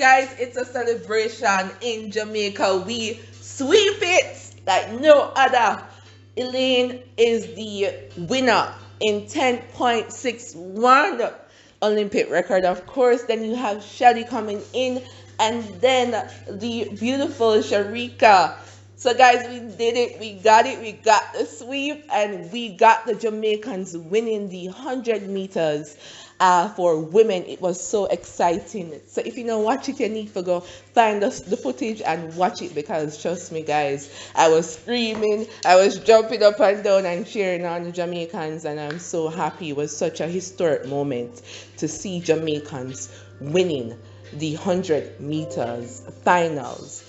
guys, it's a celebration in Jamaica. We sweep it like no other. Elaine is the winner in 10.61 Olympic record, of course. Then you have Shelly coming in, and then the beautiful Shericka. So guys, we did it. We got it. We got the sweep, and we got the Jamaicans winning the 100 meters for women. It was so exciting. So if you don't watch it, you need to go find the footage and watch it, because trust me guys, I was screaming, I was jumping up and down and cheering on the Jamaicans, and I'm so happy. It was such a historic moment to see Jamaicans winning the 100 meters finals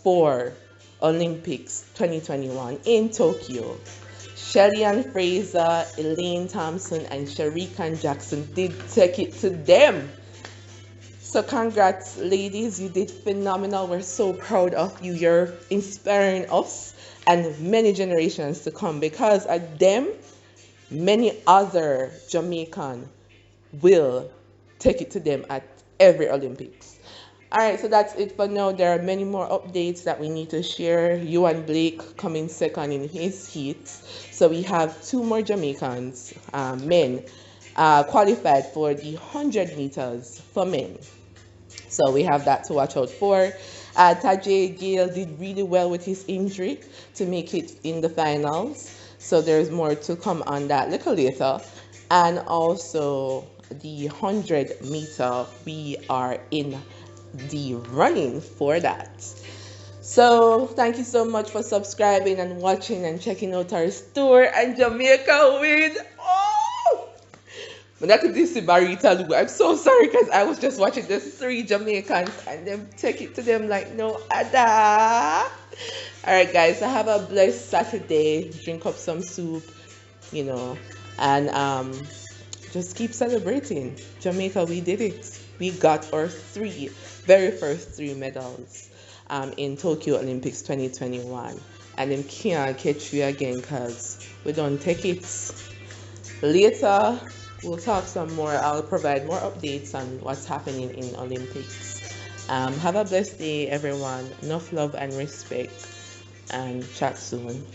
for Olympics 2021 in Tokyo. Shelly-ann Fraser, Elaine Thompson, and Shericka Jackson did take it to them. So congrats, ladies. You did phenomenal. We're so proud of you. You're inspiring us and many generations to come, because at them, many other Jamaican will take it to them at every Olympics. All right, so that's it for now. There are many more updates that we need to share. Ewan Blake coming second in his heat. So we have two more Jamaicans, men, qualified for the 100 meters for men. So we have that to watch out for. Tajay Gale did really well with his injury to make it in the finals. So there's more to come on that little later. And also the 100 meter, we are in the running for that. So thank you so much for subscribing and watching and checking out our store, and Jamaica win. Oh, but that could this Barita Lugu. I'm so sorry, because I was just watching the three Jamaicans and them take it to them like no other. All right guys, so have a blessed Saturday. Drink up some soup, and just keep celebrating. Jamaica, we did it. We got our very first three medals in Tokyo Olympics 2021. And them can't catch you again, because we don't take it. Later, we'll talk some more. I'll provide more updates on what's happening in Olympics. Have a blessed day, everyone. Enough love and respect, and chat soon.